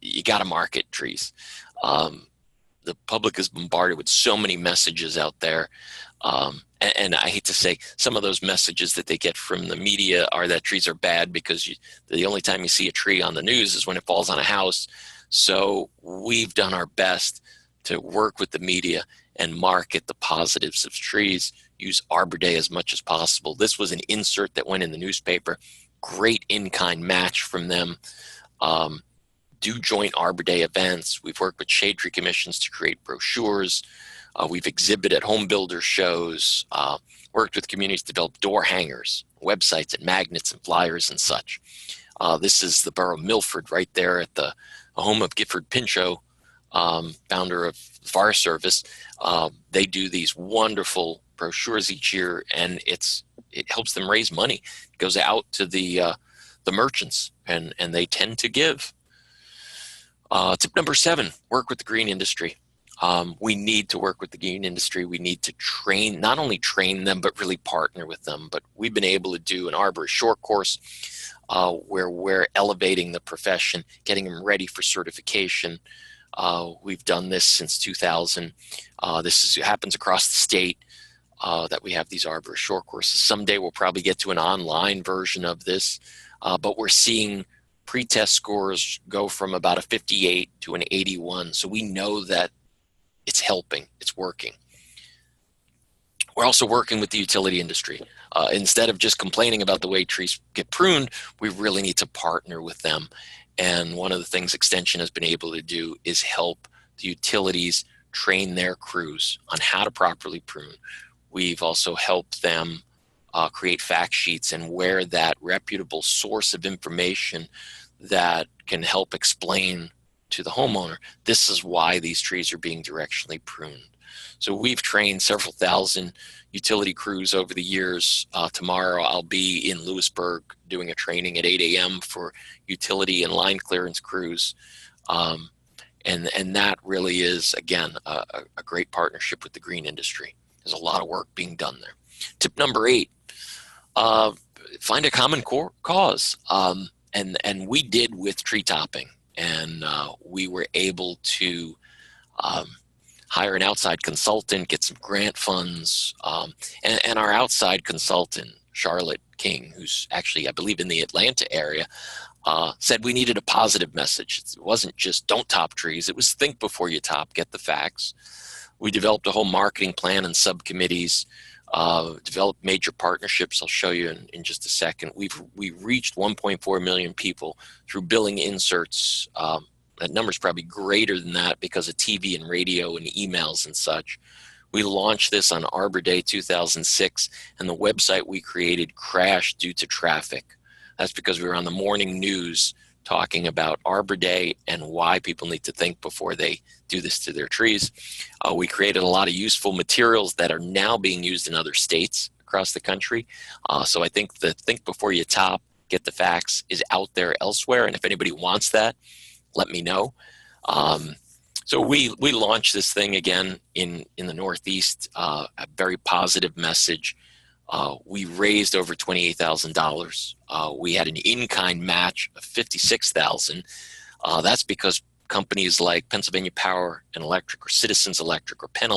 You got to market trees. The public is bombarded with so many messages out there. And I hate to say, some of those messages that they get from the media are that trees are bad because the only time you see a tree on the news is when it falls on a house. So we've done our best to work with the media and market the positives of trees, use Arbor Day as much as possible. This was an insert that went in the newspaper. Great in-kind match from them. Do joint Arbor Day events. We've worked with shade tree commissions to create brochures. We've exhibited at home builder shows, worked with communities to develop door hangers, websites and magnets and flyers and such. This is the borough of Milford right there at the home of Gifford Pinchot, founder of the Forest Service. They do these wonderful brochures each year, and it helps them raise money. It goes out to the merchants, and they tend to give. Tip number 7, work with the green industry. We need to work with the green industry. We need to not only train them, but really partner with them. But we've been able to do an arborist short course where we're elevating the profession, getting them ready for certification. We've done this since 2000. This happens across the state that we have these arborist short courses. Someday we'll probably get to an online version of this, but we're seeing pre-test scores go from about a 58 to an 81. So we know that it's helping, it's working. We're also working with the utility industry. Instead of just complaining about the way trees get pruned, we really need to partner with them. And one of the things Extension has been able to do is help the utilities train their crews on how to properly prune. We've also helped them create fact sheets and where that reputable source of information that can help explain to the homeowner, this is why these trees are being directionally pruned. So we've trained several thousand utility crews over the years. Tomorrow I'll be in Lewisburg doing a training at 8 a.m. for utility and line clearance crews. And that really is, again, a great partnership with the green industry. There's a lot of work being done there. Tip number 8, find a common cause. And we did with tree topping. And we were able to hire an outside consultant, get some grant funds. And our outside consultant, Charlotte King, who's actually, I believe, in the Atlanta area, said we needed a positive message. It wasn't just don't top trees. It was think before you top, get the facts. We developed a whole marketing plan and subcommittees, developed major partnerships. I'll show you in just a second. We reached 1.4 million people through billing inserts. That number's probably greater than that because of TV and radio and emails and such. We launched this on Arbor Day 2006, and the website we created crashed due to traffic. That's because we were on the morning news talking about Arbor Day and why people need to think before they do this to their trees. We created a lot of useful materials that are now being used in other states across the country. So I think the think before you top, get the facts is out there elsewhere. And if anybody wants that, let me know. So we launched this thing again in the Northeast, a very positive message. We raised over $28,000. We had an in-kind match of $56,000. That's because companies like Pennsylvania Power and Electric or Citizens Electric or Penn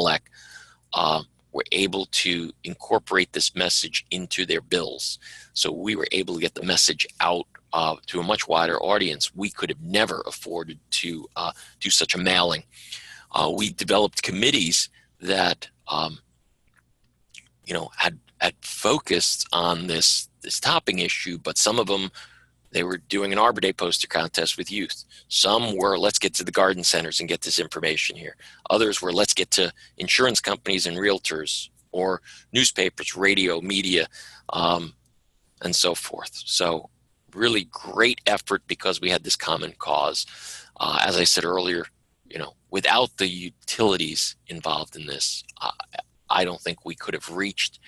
were able to incorporate this message into their bills. So we were able to get the message out to a much wider audience. We could have never afforded to do such a mailing. We developed committees that had focused on this topping issue, but some of them, they were doing an Arbor Day poster contest with youth. Some were, let's get to the garden centers and get this information here. Others were, let's get to insurance companies and realtors or newspapers, radio, media, and so forth. So really great effort because we had this common cause. As I said earlier, without the utilities involved in this, I don't think we could have reached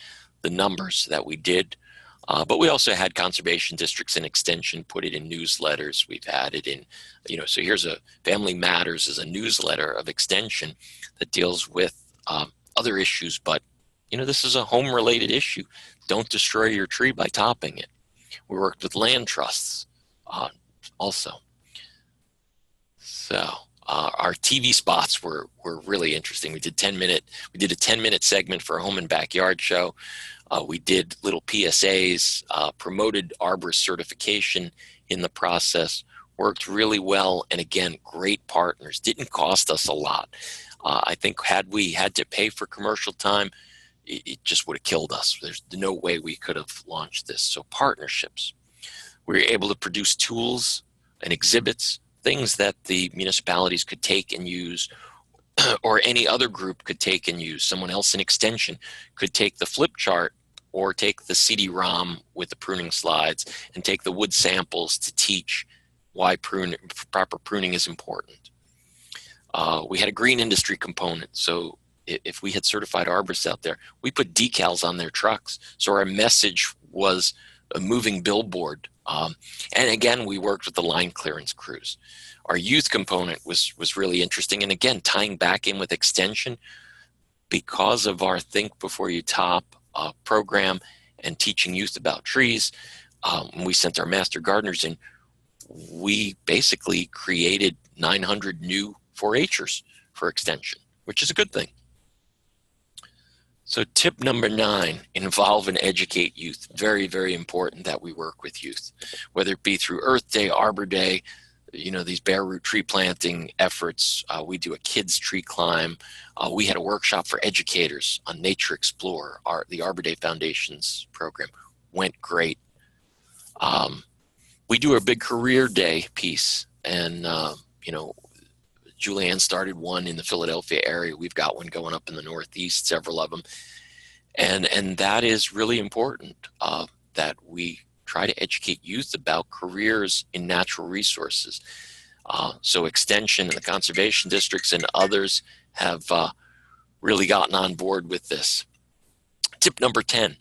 the numbers that we did. But we also had conservation districts and extension put it in newsletters. We've had it in, so here's a Family Matters is a newsletter of extension that deals with other issues, but this is a home related issue. Don't destroy your tree by topping it. We worked with land trusts also. So our TV spots were really interesting. We did a 10-minute segment for a home and backyard show. We did little PSAs, promoted arborist certification in the process, worked really well, and again, great partners. Didn't cost us a lot. I think had we had to pay for commercial time, it just would have killed us. There's no way we could have launched this. So partnerships. We were able to produce tools and exhibits, things that the municipalities could take and use, or any other group could take and use. Someone else in extension could take the flip chart or take the CD-ROM with the pruning slides and take the wood samples to teach why proper pruning is important. We had a green industry component. So if we had certified arborists out there, we put decals on their trucks. So our message was a moving billboard. And again, we worked with the line clearance crews. Our youth component was really interesting. And again, tying back in with extension, because of our Think Before You Top program and teaching youth about trees, when we sent our master gardeners in, we basically created 900 new 4-H'ers for extension, which is a good thing. So tip number 9, involve and educate youth. Very, very important that we work with youth, whether it be through Earth Day, Arbor Day, these bare root tree planting efforts. We do a kids tree climb. We had a workshop for educators on Nature Explorer. The Arbor Day Foundation's program went great. We do a big career day piece, and Julianne started one in the Philadelphia area. We've got one going up in the Northeast, several of them. And that is really important, that we try to educate youth about careers in natural resources. So extension and the conservation districts and others have really gotten on board with this. Tip number 10,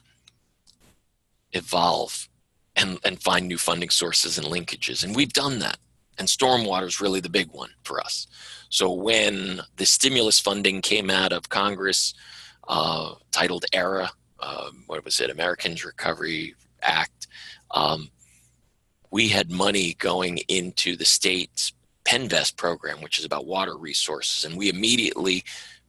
evolve and find new funding sources and linkages. And we've done that. And stormwater is really the big one for us. So when the stimulus funding came out of Congress, titled ERA, Americans Recovery Act, we had money going into the state's Penn program, which is about water resources. And we immediately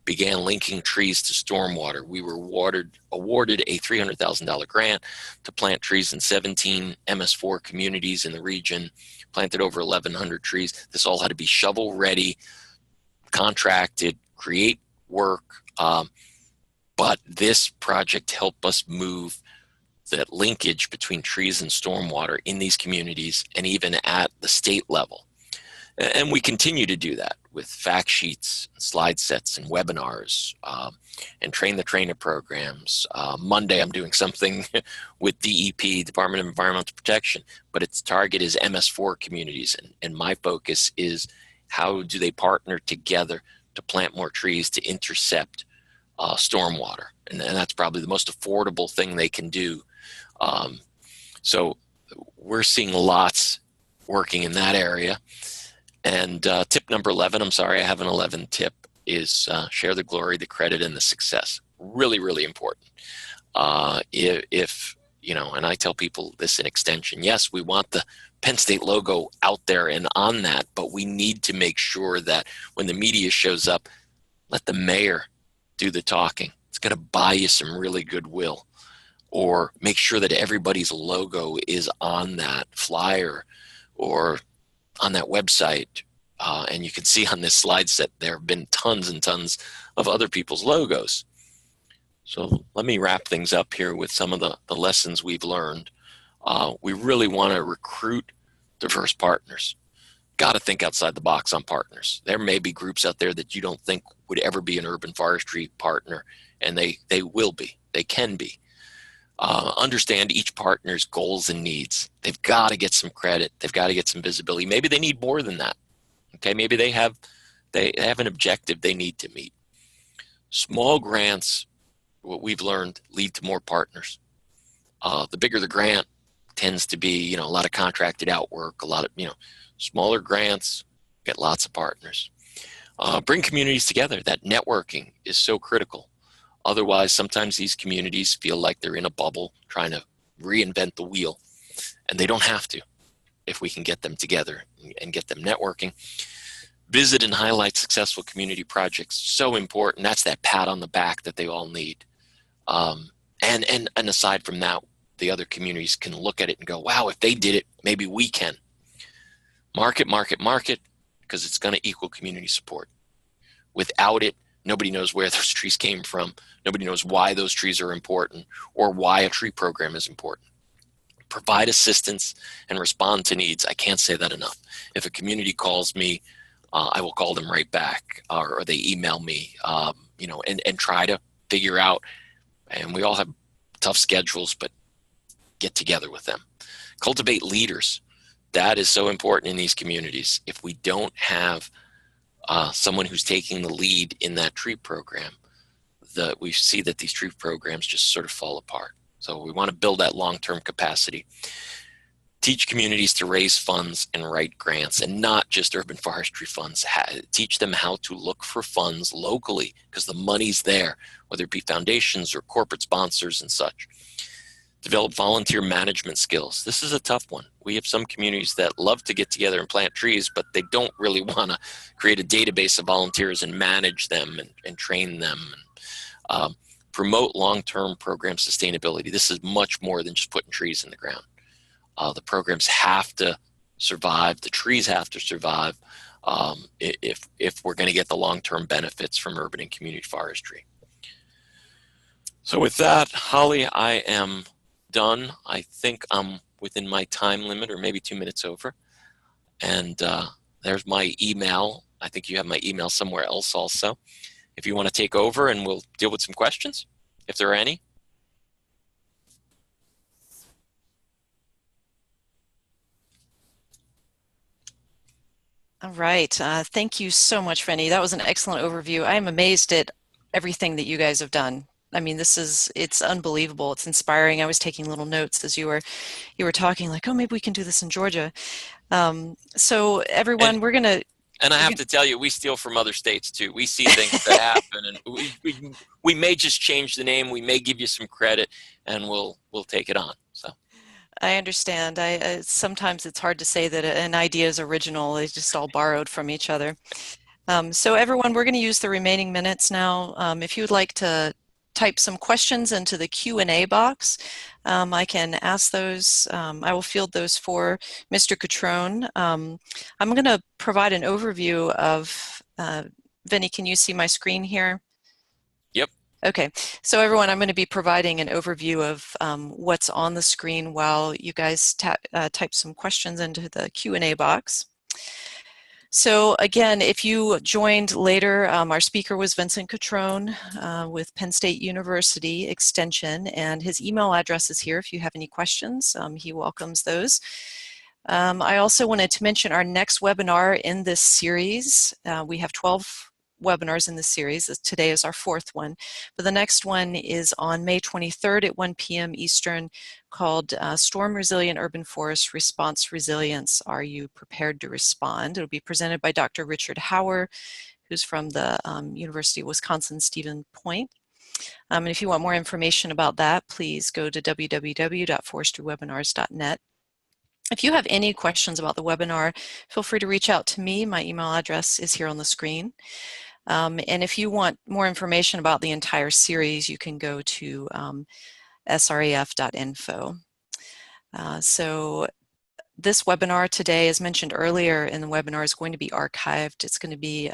began linking trees to stormwater. We were awarded a $300,000 grant to plant trees in 17 MS4 communities in the region, planted over 1,100 trees. This all had to be shovel ready, contracted, create work. But this project helped us move that linkage between trees and stormwater in these communities and even at the state level. And we continue to do that with fact sheets, slide sets, and webinars, and train the trainer programs. Monday, I'm doing something with DEP, Department of Environmental Protection, but its target is MS4 communities. And my focus is how do they partner together to plant more trees to intercept stormwater. And that's probably the most affordable thing they can do. So we're seeing lots working in that area. And tip number 11, I'm sorry, I have an 11 tip, is share the glory, the credit, and the success. Really, really important. If and I tell people this in extension, yes, we want the Penn State logo out there and on that, but we need to make sure that when the media shows up, let the mayor do the talking. It's going to buy you some really goodwill. Or make sure that everybody's logo is on that flyer or on that website. And you can see on this slide set, there have been tons and tons of other people's logos. So let me wrap things up here with some of the lessons we've learned. We really want to recruit diverse partners. Got to think outside the box on partners. There may be groups out there that you don't think would ever be an urban forestry partner, and they will be. They can be. Understand each partner's goals and needs. They've got to get some credit. They've got to get some visibility. Maybe they need more than that. Okay, maybe they have an objective they need to meet. Small grants, what we've learned, lead to more partners. The bigger the grant tends to be, a lot of contracted out work, a lot of, smaller grants, get lots of partners. Bring communities together. That networking is so critical. Otherwise, sometimes these communities feel like they're in a bubble trying to reinvent the wheel, and they don't have to if we can get them together and get them networking. Visit and highlight successful community projects. So important. That's that pat on the back that they all need. And aside from that, the other communities can look at it and go, wow, if they did it, maybe we can. Market, market, market, because it's going to equal community support. Without it, nobody knows where those trees came from. Nobody knows why those trees are important or why a tree program is important. Provide assistance and respond to needs. I can't say that enough. If a community calls me, I will call them right back, or they email me, and try to figure out. And we all have tough schedules, but get together with them. Cultivate leaders. That is so important in these communities. If we don't have someone who's taking the lead in that tree program, we see that these tree programs just sort of fall apart. So we want to build that long-term capacity. Teach communities to raise funds and write grants, and not just urban forestry funds. Teach them how to look for funds locally, because the money's there, whether it be foundations or corporate sponsors and such. Develop volunteer management skills. This is a tough one. We have some communities that love to get together and plant trees, but they don't really want to create a database of volunteers and manage them and train them. Promote long-term program sustainability. This is much more than just putting trees in the ground. The programs have to survive. The trees have to survive if we're going to get the long-term benefits from urban and community forestry. So with that, Holly, I am done. I think I'm within my time limit, or maybe 2 minutes over. And there's my email. I think you have my email somewhere else also. If you want to take over, and we'll deal with some questions, if there are any. All right. Thank you so much, Rennie. That was an excellent overview. I am amazed at everything that you guys have done. I mean, it's unbelievable. It's inspiring. I was taking little notes as you were talking, like, oh, maybe we can do this in Georgia. So everyone, and I have to tell you, we steal from other states too. We see things that happen, and we may just change the name. We may give you some credit, and we'll take it on. So I understand. Sometimes it's hard to say that an idea is original. It's just all borrowed from each other. So everyone, we're going to use the remaining minutes now. If you would like to type some questions into the Q&A box, I can ask those. I will field those for Mr. Catrone. I'm going to provide an overview of, Vinny, can you see my screen here? Yep. Okay, so everyone, I'm going to be providing an overview of what's on the screen while you guys type some questions into the Q&A box. So again, if you joined later, our speaker was Vincent Catrone with Penn State University Extension, and his email address is here if you have any questions. He welcomes those. I also wanted to mention our next webinar in this series. We have 12 webinars in this series. Today is our 4th one, but the next one is on May 23rd at 1 p.m. Eastern, called Storm Resilient Urban Forest Response Resilience. Are you prepared to respond? It'll be presented by Dr. Richard Hauer, who's from the University of Wisconsin Stevens Point. And if you want more information about that, please go to www.forestrywebinars.net. If you have any questions about the webinar, feel free to reach out to me. My email address is here on the screen. And if you want more information about the entire series, you can go to sref.info. So this webinar today, as mentioned earlier in the webinar, is going to be archived. It's going to be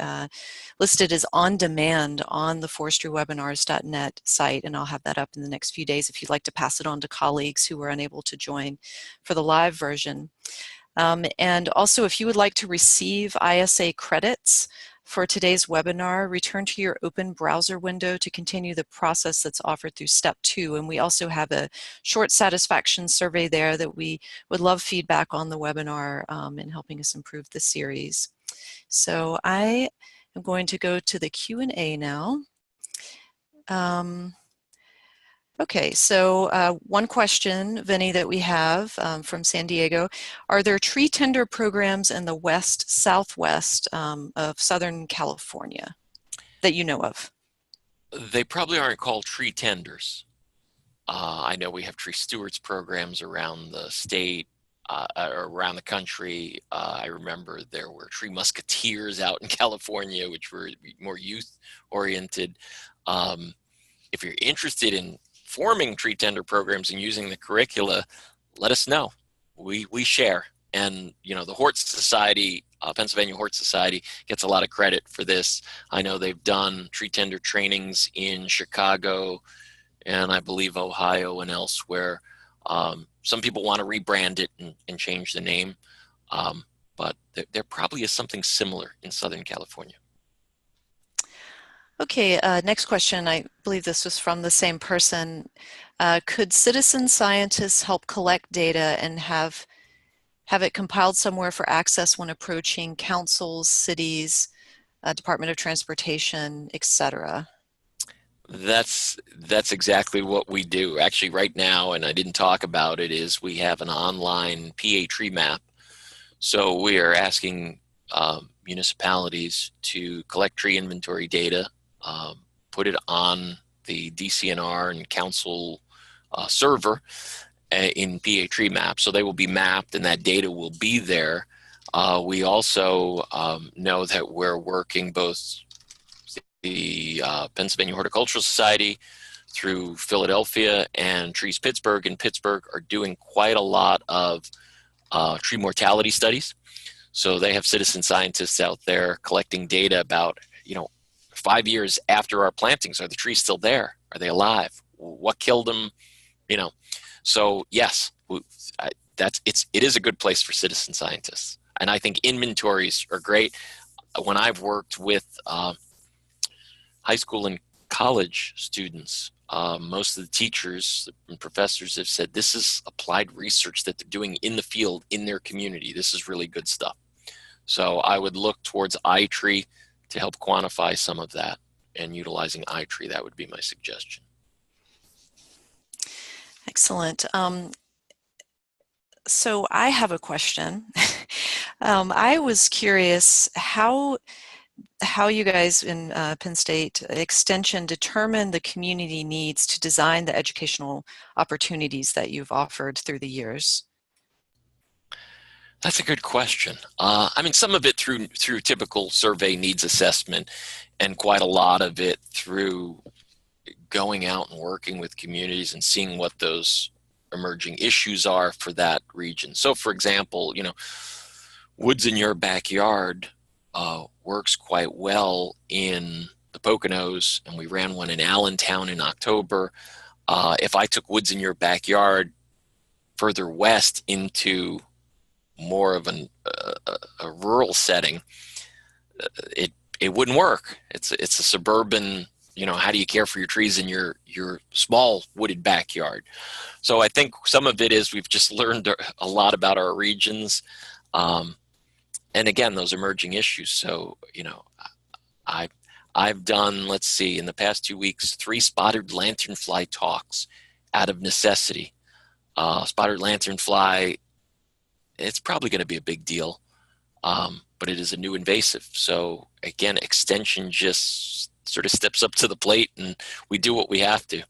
listed as on demand on the forestrywebinars.net site, and I'll have that up in the next few days if you'd like to pass it on to colleagues who were unable to join for the live version. And also, if you would like to receive ISA credits for today's webinar, return to your open browser window to continue the process that's offered through step 2. And we also have a short satisfaction survey there that we would love feedback on the webinar in helping us improve the series. So I am going to go to the Q&A now. Okay, so one question, Vinny, that we have from San Diego. Are there tree tender programs in the west, southwest of Southern California that you know of? They probably aren't called tree tenders. I know we have tree stewards programs around the state, or around the country. I remember there were tree musketeers out in California, which were more youth oriented. Um, if you're interested in forming tree tender programs and using the curricula, let us know. We share. And the Hort Society, Pennsylvania Hort Society, gets a lot of credit for this. I know they've done tree tender trainings in Chicago and I believe Ohio and elsewhere. Some people want to rebrand it and change the name, but there probably is something similar in Southern California. Okay, next question. I believe this was from the same person. Could citizen scientists help collect data and have it compiled somewhere for access when approaching councils, cities, Department of Transportation, etc.? That's exactly what we do. Actually, right now, and I didn't talk about it, is we have an online PA tree map. So we are asking municipalities to collect tree inventory data, put it on the DCNR and council server in PA tree map. So they will be mapped and that data will be there. We also know that we're working both the Pennsylvania Horticultural Society through Philadelphia and Trees Pittsburgh in Pittsburgh are doing quite a lot of tree mortality studies. So they have citizen scientists out there collecting data about, 5 years after our plantings, are the trees still there? Are they alive? What killed them? So yes, it is a good place for citizen scientists. And I think inventories are great. When I've worked with high school and college students, most of the teachers and professors have said this is applied research that they're doing in the field, in their community. This is really good stuff. So I would look towards iTree to help quantify some of that, and utilizing iTree, that would be my suggestion. Excellent. So I have a question. I was curious how you guys in Penn State Extension determine the community needs to design the educational opportunities that you've offered through the years. That's a good question. I mean, some of it through typical survey needs assessment, and quite a lot of it through going out and working with communities and seeing what those emerging issues are for that region. So, for example, woods in your backyard works quite well in the Poconos, and we ran one in Allentown in October. If I took woods in your backyard further west into more of a rural setting, it wouldn't work. It's a suburban, how do you care for your trees in your small wooded backyard? So I think some of it is we've just learned a lot about our regions, and again, those emerging issues. So I've done, let's see, in the past 2 weeks, 3 spotted lanternfly talks out of necessity. Spotted lanternfly, it's probably going to be a big deal, but it is a new invasive. So again, Extension just sort of steps up to the plate, and we do what we have to.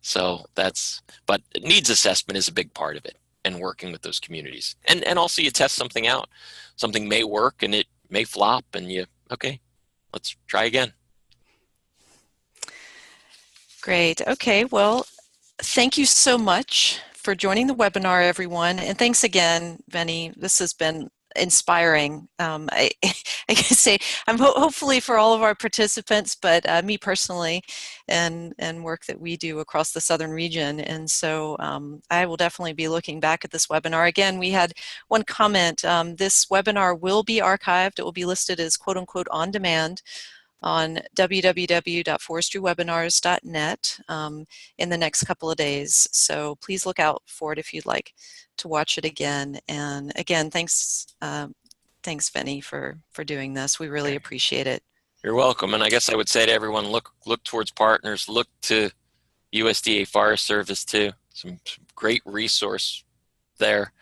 So but needs assessment is a big part of it, and working with those communities. And also you test something out. Something may work and it may flop, and okay, let's try again. Great. Okay. Well, thank you so much for joining the webinar, everyone. And thanks again, Benny. This has been inspiring. I can say I'm hopefully for all of our participants, but me personally, and work that we do across the southern region. And so I will definitely be looking back at this webinar. Again, we had one comment. This webinar will be archived. It will be listed as quote unquote on demand on www.forestrywebinars.net in the next couple of days. So please look out for it if you'd like to watch it again. And again, thanks, Vinny, for doing this. We really appreciate it. You're welcome. And I guess I would say to everyone, look towards partners, look to USDA Forest Service too. Some great resource there.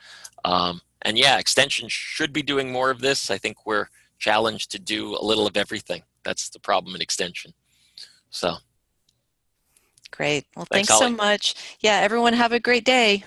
And yeah, Extension should be doing more of this. I think we're challenged to do a little of everything. That's the problem in Extension. So Great. Well, thanks, thanks so Holly. much. Yeah, everyone have a great day.